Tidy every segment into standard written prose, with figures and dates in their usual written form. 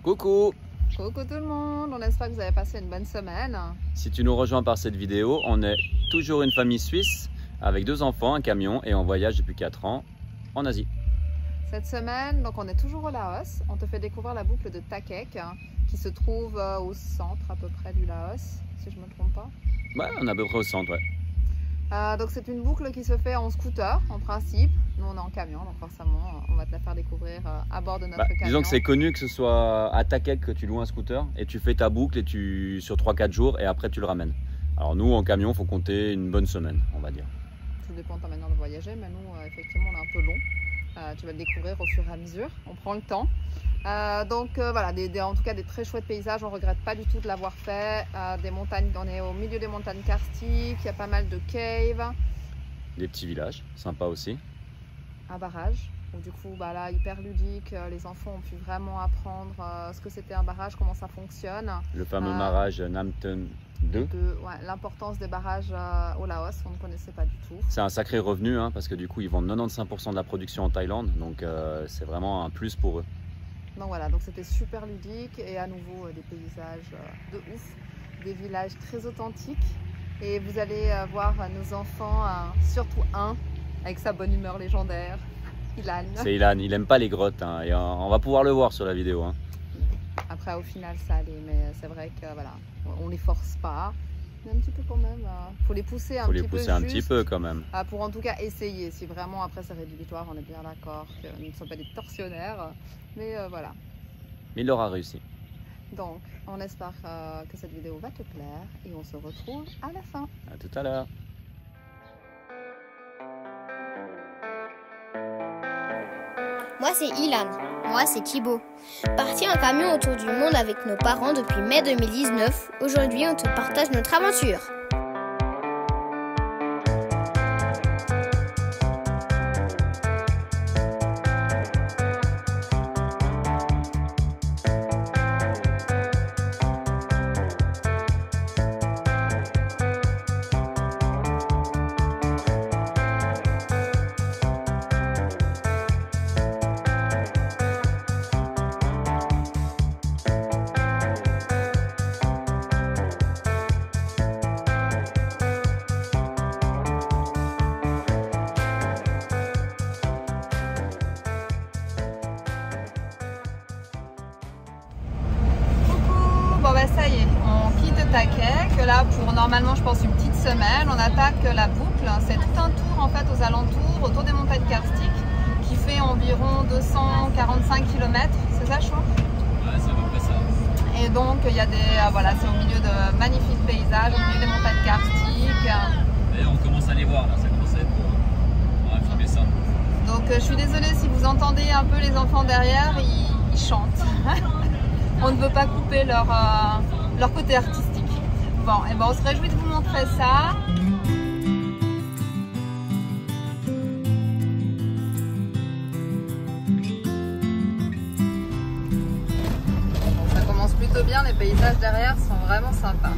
Coucou! Coucou tout le monde, on espère que vous avez passé une bonne semaine. Si tu nous rejoins par cette vidéo, on est toujours une famille suisse avec 2 enfants, un camion et on voyage depuis 4 ans en Asie. Cette semaine, donc on est toujours au Laos. On te fait découvrir la boucle de Takek qui se trouve au centre à peu près du Laos, si je ne me trompe pas. Ouais, on est à peu près au centre, ouais. Donc c'est une boucle qui se fait en scooter en principe. Nous on est en camion, donc forcément on va te la faire découvrir à bord de notre camion. Disons que c'est connu que ce soit à Takek que tu loues un scooter et tu fais ta boucle et sur 3-4 jours et après tu le ramènes. Alors nous en camion, il faut compter une bonne semaine, on va dire. Tout dépend de ta manière de voyager, mais nous effectivement on est un peu long. Tu vas le découvrir au fur et à mesure, on prend le temps. Voilà, en tout cas des très chouettes paysages, on ne regrette pas du tout de l'avoir fait. Des montagnes, on est au milieu des montagnes karstiques, il y a pas mal de caves. Des petits villages, sympa aussi. Un barrage, où du coup là hyper ludique, les enfants ont pu vraiment apprendre ce que c'était un barrage, comment ça fonctionne. Le fameux barrage Namten 2. Ouais, l'importance des barrages au Laos, on ne connaissait pas du tout. C'est un sacré revenu parce que du coup ils vendent 95% de la production en Thaïlande, donc c'est vraiment un plus pour eux. Donc voilà, donc c'était super ludique et à nouveau des paysages de ouf, des villages très authentiques. Et vous allez voir nos enfants, surtout un, avec sa bonne humeur légendaire, Ilan. C'est Ilan, il aime pas les grottes et on va pouvoir le voir sur la vidéo. Après au final ça allait, mais c'est vrai que voilà, on les force pas. Mais un petit peu quand même, faut les pousser un petit peu quand même. Pour en tout cas essayer, si vraiment après c'est rédhibitoire, on est bien d'accord que nous ne sommes pas des tortionnaires, mais voilà. Mais il aura réussi. Donc on espère que cette vidéo va te plaire et on se retrouve à la fin. À tout à l'heure. Moi c'est Ilan. Moi c'est Thibaut. Parti en camion autour du monde avec nos parents depuis mai 2019, aujourd'hui on te partage notre aventure. Ça y est, on quitte Takek, là pour normalement je pense une petite semaine, on attaque la boucle, c'est tout un tour en fait aux alentours, autour des montagnes karstiques, qui fait environ 245 km, c'est ça je crois? Ouais, c'est à peu près ça. Et donc il y a voilà, c'est au milieu de magnifiques paysages, au milieu des montagnes karstiques. D'ailleurs on commence à les voir là, ça commence à être beau, on va filmer ça. Donc je suis désolée si vous entendez un peu les enfants derrière, ils chantent. On ne veut pas couper leur côté artistique. Bon, et ben on se réjouit de vous montrer ça. Bon, ça commence plutôt bien, les paysages derrière sont vraiment sympas.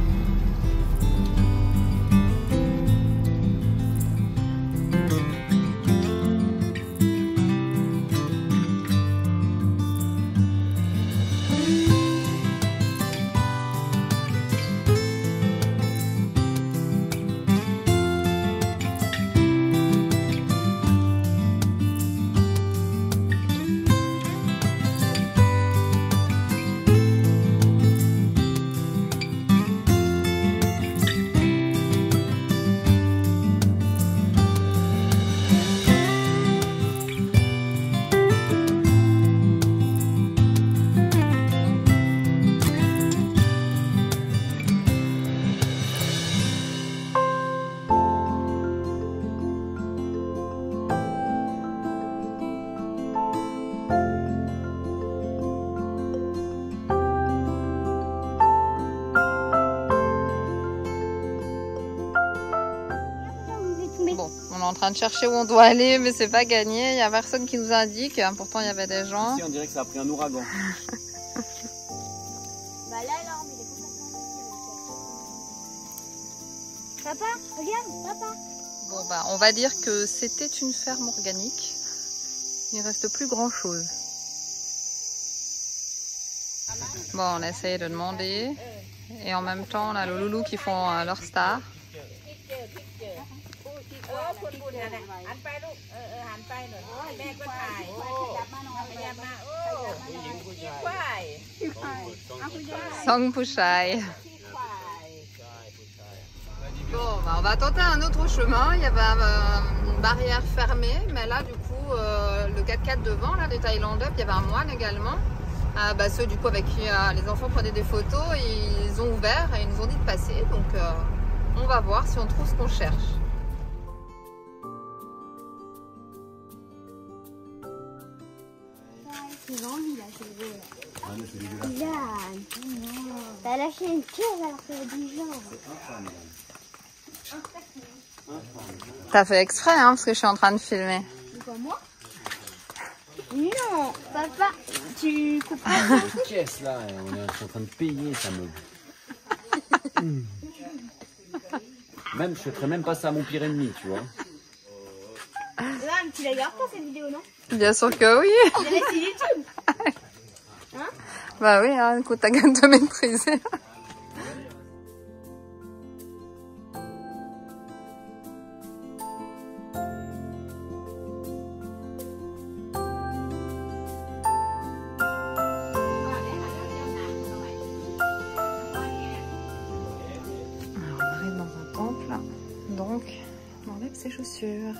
On est en train de chercher où on doit aller, mais c'est pas gagné. Il n'y a personne qui nous indique. Pourtant, il y avait des gens. Ici, on dirait que ça a pris un ouragan. Bah là, l'arbre, il est complètement détruit. Papa, regarde, papa. Bon, bah, on va dire que c'était une ferme organique. Il ne reste plus grand chose. Bon, on essaye de demander. Et en même temps, on a le loulou qui font leur star. Song Pushai. Bon, bah, on va tenter un autre chemin. Il y avait une barrière fermée, mais là, du coup, le 4x4 devant, là, des Thaïlandais, il y avait un moine également. Ceux du coup avec qui les enfants prenaient des photos, ils ont ouvert et ils nous ont dit de passer. Donc, on va voir si on trouve ce qu'on cherche. C'est vendu là, c'est beau. T'as lâché une cave alors qu'il y a du genre. T'as fait exprès, hein, parce que je suis en train de filmer. Quoi, moi? Non, papa, tu coupes pas. Une caisse là, on est en train de payer ça me. Même, je ferais même pas ça à mon pire ennemi, tu vois. Tu la gardes pas cette vidéo, non? Bien sûr que oui. Tu la laisses sur YouTube. Hein? Bah oui, hein, écoute, t'as qu'à te maîtriser. Donc, on enlève ses chaussures.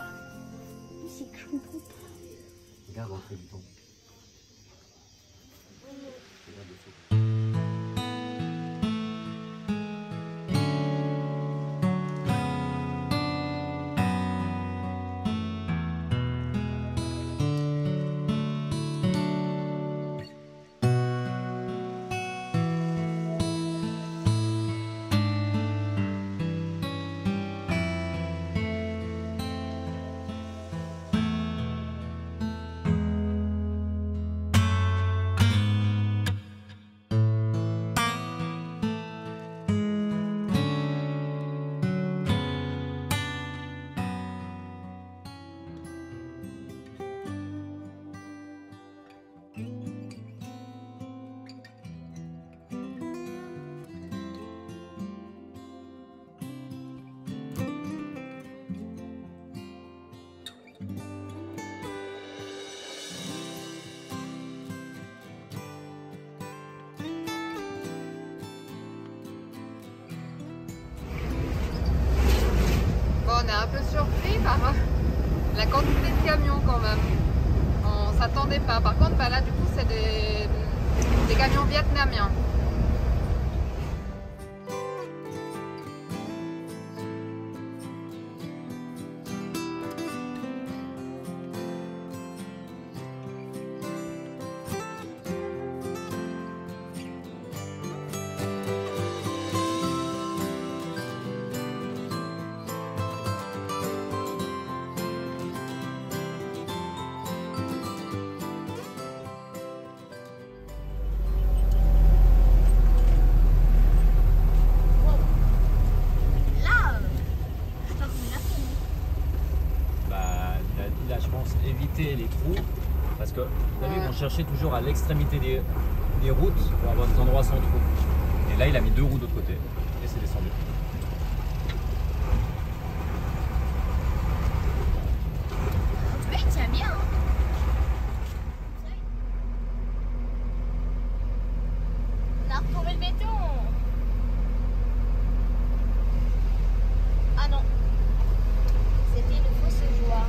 C'est que je comprends pas. Regarde, on fait du temps. On est un peu surpris par la quantité de camions quand même. On s'attendait pas. Par contre, là du coup c'est des camions vietnamiens. Éviter les trous parce que vous savez, ils vont chercher toujours à l'extrémité des routes pour avoir des endroits sans trous. Et là, il a mis 2 roues de l'autre côté et c'est descendu. Oui, il tient bien. On a retrouvé le béton. Ah non, c'était une fausse joie.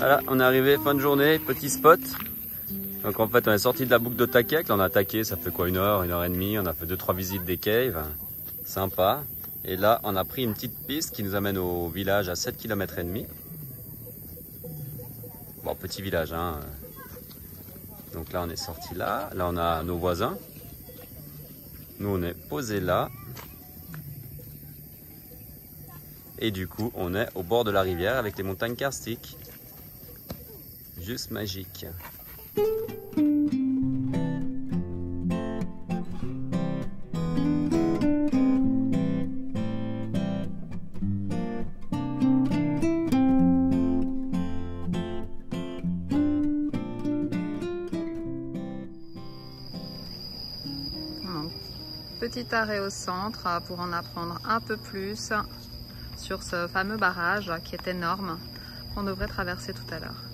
Voilà, on est arrivé fin de journée, petit spot. Donc en fait on est sorti de la boucle d'Otake. Là on a attaqué, ça fait quoi, 1 heure, 1 heure et demie. On a fait 2-3 visites des caves, sympa. Et là on a pris une petite piste qui nous amène au village à 7 km et demi. Bon, petit village hein. Donc là on est sorti là on a nos voisins. Nous on est posé là. Et du coup on est au bord de la rivière avec les montagnes karstiques. Juste magique. Petit arrêt au centre pour en apprendre un peu plus sur ce fameux barrage qui est énorme qu'on devrait traverser tout à l'heure.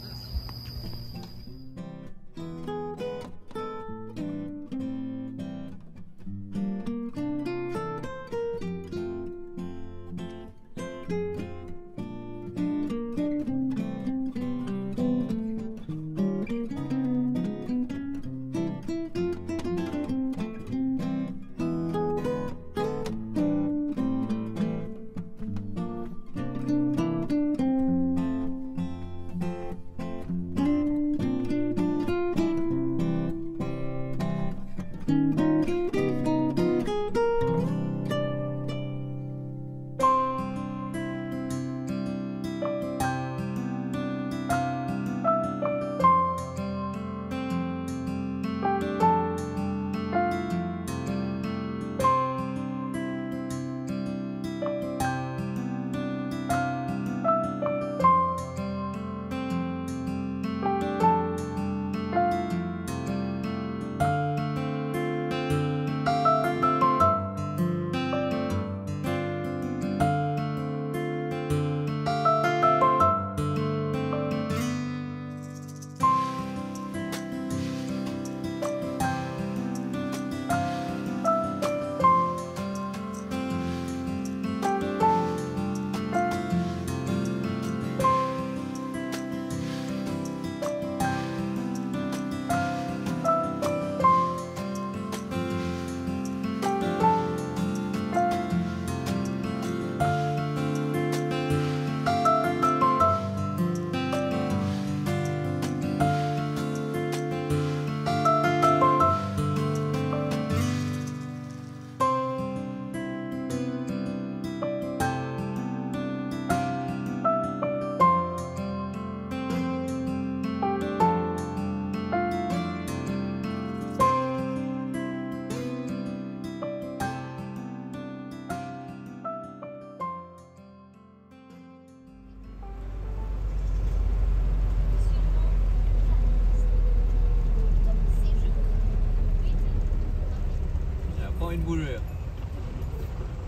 Une bougeure.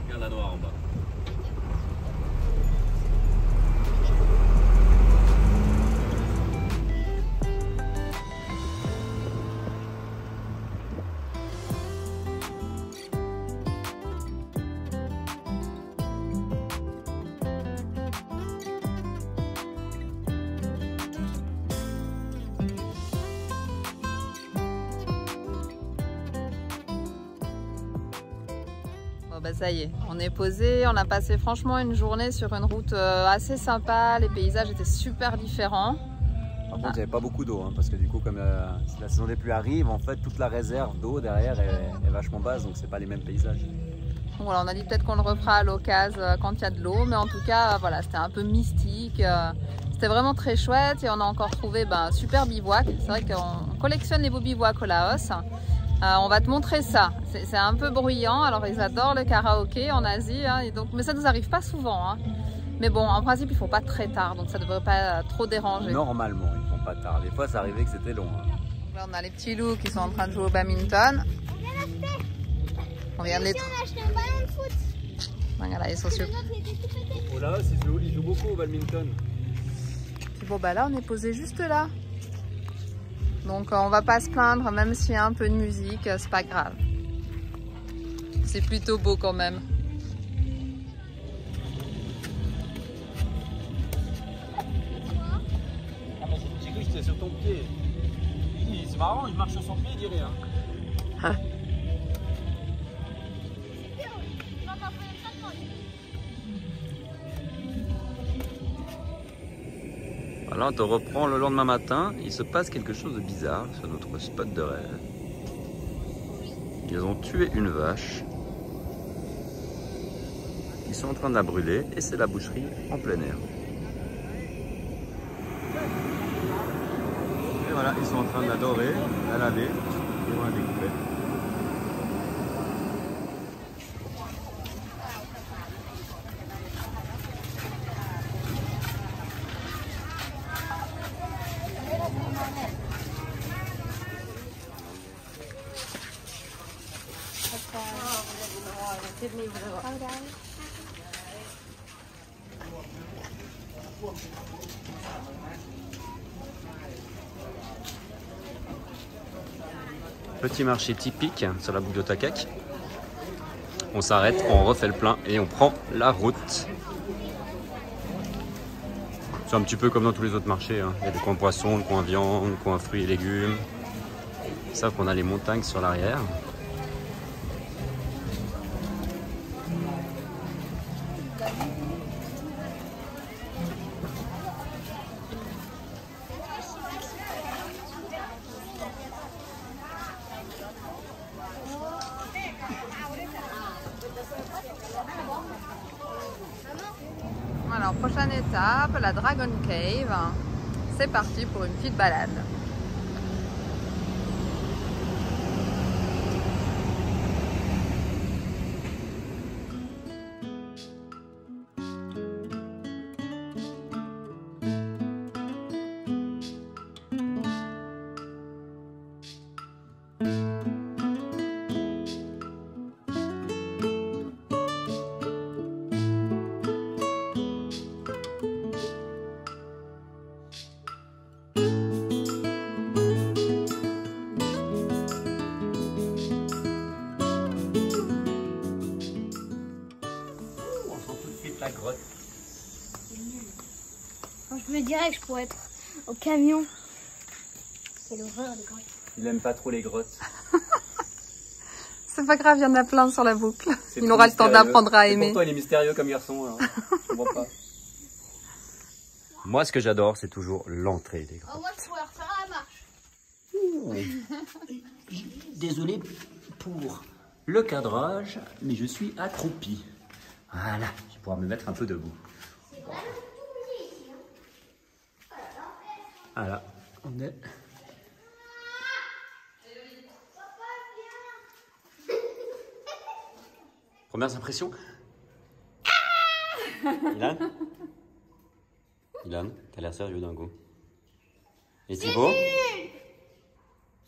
Regarde la noire en bas. Bah ça y est, on est posé, on a passé franchement une journée sur une route assez sympa, les paysages étaient super différents. Par contre il n'y avait pas beaucoup d'eau hein, parce que du coup comme la saison des pluies arrive, en fait toute la réserve d'eau derrière est vachement basse, donc c'est pas les mêmes paysages. Voilà, on a dit peut-être qu'on le refera à l'occasion quand il y a de l'eau, mais en tout cas voilà, c'était un peu mystique, c'était vraiment très chouette et on a encore trouvé un super bivouac. C'est vrai qu'on collectionne les beaux bivouacs au Laos. On va te montrer ça, c'est un peu bruyant, alors ils adorent le karaoké en Asie, hein, et donc, mais ça nous arrive pas souvent. Hein. Mais bon, en principe, ils font pas très tard, donc ça devrait pas trop déranger. Normalement, ils font pas tard. Des fois, ça arrivait que c'était long. Hein. Là, on a les petits loups qui sont en train de jouer au badminton. On vient de les trouver. Voilà, ils sont super. Au Laos, ils jouent beaucoup au badminton. Bon, bah là, on est posé juste là. Donc on va pas se plaindre, même s'il y a un peu de musique, c'est pas grave. C'est plutôt beau quand même. c'est sur ton pied. C'est marrant, il marche sur son pied, il dit rien. Alors on te reprend le lendemain matin, il se passe quelque chose de bizarre sur notre spot de rêve. Ils ont tué une vache. Ils sont en train de la brûler et c'est la boucherie en plein air. Et voilà, ils sont en train de la dorer, la laver et vont la découper. Petit marché typique sur la boucle de Takek. On s'arrête, on refait le plein et on prend la route. C'est un petit peu comme dans tous les autres marchés, hein. Il y a des coins poissons, des coins viande, des coins fruits et légumes. Sauf qu'on a les montagnes sur l'arrière. Alors, prochaine étape, la Dragon Cave. C'est parti pour une petite balade. La grotte. Je me dirais que je pourrais être au camion. C'est l'horreur des grottes. Il aime pas trop les grottes. C'est pas grave, il y en a plein sur la boucle. Il aura le temps d'apprendre à aimer. Pourtant, il est mystérieux comme garçon. Alors. Je comprends pas. Moi, ce que j'adore, c'est toujours l'entrée des grottes. Oh, moi, je pourrais refaire la marche. Désolé pour le cadrage, mais je suis accroupi. Voilà, je vais pouvoir me mettre un peu debout. Voilà, on est. Premières impressions. Ilan, t'as l'air sérieux d'un coup. Et Thibaut?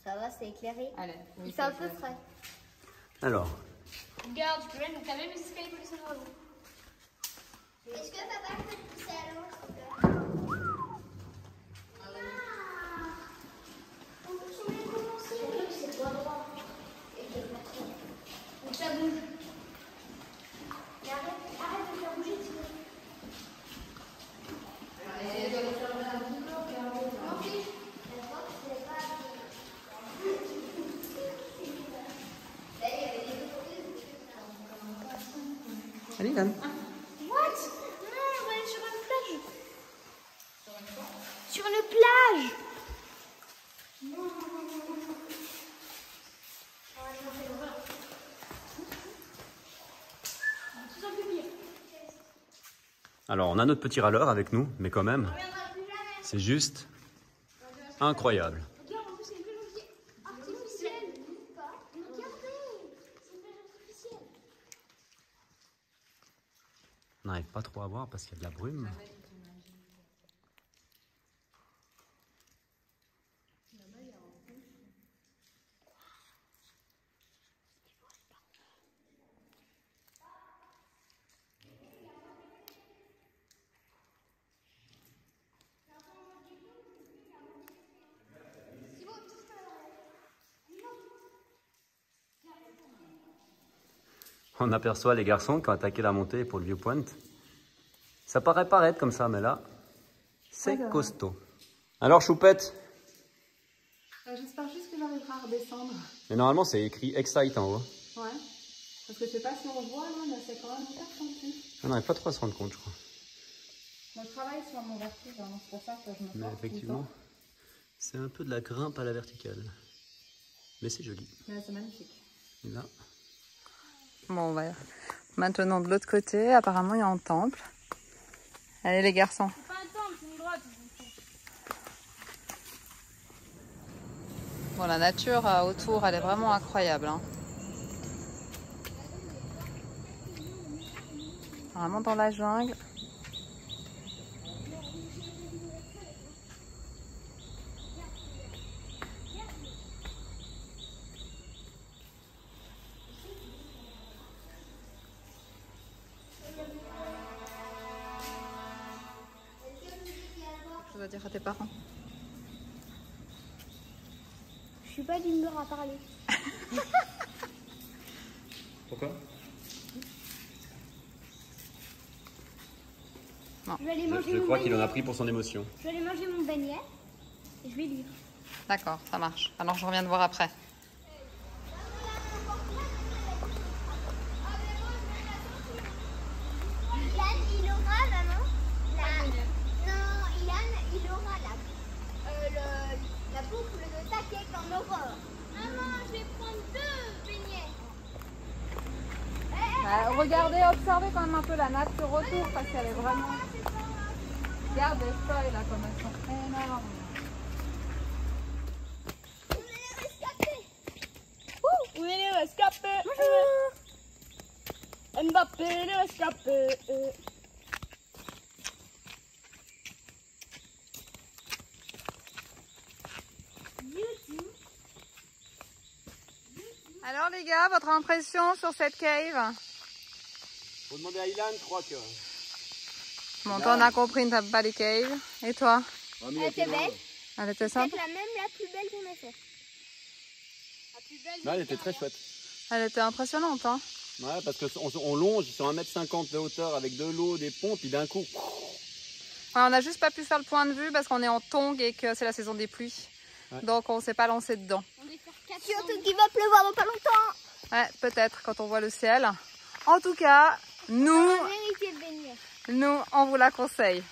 Ça va, c'est éclairé. Allez, Il fait un peu frais. Alors. Regarde, tu peux même quand même les escaliers pour descendre à l'eau. Est-ce que papa peut te pousser à l'eau, s'il te plaît? C'est pas droit. Donc ça bouge. Mais arrête de faire bouger, s'il te plaît. Allez, Ilan. What? Non, on va aller sur une plage. Sur une plage. Alors, on a notre petit râleur avec nous, mais quand même, c'est juste incroyable. Regarde, en plus, c'est une plage artificielle. Regardez, c'est une plage artificielle. On n'arrive pas trop à voir parce qu'il y a de la brume. On aperçoit les garçons qui ont attaqué la montée pour le viewpoint. Ça paraît paraître comme ça, mais là, c'est costaud. Alors, Choupette? J'espère juste que j'arriverai à redescendre. Mais normalement, c'est écrit Excite en haut. Ouais. Parce que je sais pas si on voit là, mais c'est quand même hyper tendu. On n'arrive pas trop à se rendre compte, je crois. Moi, je travaille sur mon vertige, hein, c'est pour ça que je me Mais force effectivement, c'est un peu de la grimpe à la verticale. Mais c'est joli. Mais c'est magnifique. Et là. Bon, on va maintenant de l'autre côté. Apparemment, il y a un temple. Allez, les garçons. C'est pas un temple, c'est une grotte. Bon, la nature autour, elle est vraiment incroyable. Hein. Vraiment dans la jungle. Je dois dire à tes parents. Je suis pas d'humeur à parler. Pourquoi? Je vais aller manger Je mon crois qu'il en a beignet. pris pour son émotion. Je vais aller manger mon beignet et je vais lire. D'accord, ça marche. Alors je reviens te voir après. Ilan, il aura, maman, Non, Ilan, il aura la boucle de taquet en aurore. Maman, je vais prendre 2 beignets. Regardez, observez quand même un peu la nature autour parce qu'elle est vraiment... Regarde les feuilles là comme elles sont énormes. On est les rescapés. Mbappé, les rescapés. Alors les gars, votre impression sur cette cave? Faut demander à Ilan, je crois que. Bon, toi on a compris, ne tape pas les caves. Et toi? Elle était belle. Elle était C'est simple? la même, la plus belle qu'on ait fait. La plus belle. Là, elle était très chouette. Elle était impressionnante, hein? Ouais, parce qu'on longe sur 1,50 m de hauteur avec de l'eau, des ponts, puis d'un coup. Ouais, on n'a juste pas pu faire le point de vue parce qu'on est en tongs et que c'est la saison des pluies. Ouais. Donc on s'est pas lancé dedans. Surtout qu'il va pleuvoir dans pas longtemps. Ouais, peut-être quand on voit le ciel. En tout cas, nous, Vérité de baigner. on vous la conseille.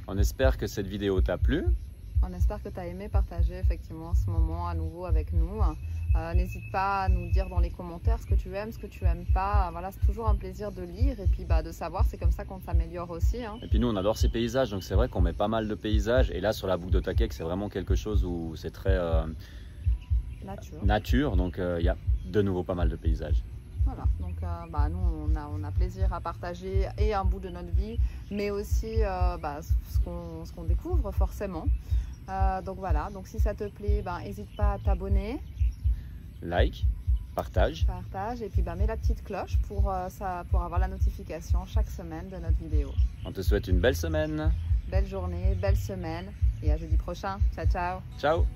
On espère que cette vidéo t'a plu. On espère que tu as aimé partager effectivement ce moment à nouveau avec nous. N'hésite pas à nous dire dans les commentaires ce que tu aimes, ce que tu aimes pas. Voilà, c'est toujours un plaisir de lire et puis de savoir, c'est comme ça qu'on s'améliore aussi. Hein. Et puis nous, on adore ces paysages, donc c'est vrai qu'on met pas mal de paysages. Et là, sur la boucle d'Ottakek, c'est vraiment quelque chose où c'est très nature. Donc il y a de nouveau pas mal de paysages. Voilà, donc nous on a plaisir à partager et un bout de notre vie, mais aussi ce qu'on découvre forcément. Donc voilà, donc si ça te plaît, n'hésite pas à t'abonner. Like, partage. Et puis mets la petite cloche pour avoir la notification chaque semaine de notre vidéo. On te souhaite une belle semaine. Belle journée, belle semaine et à jeudi prochain. Ciao, ciao. Ciao.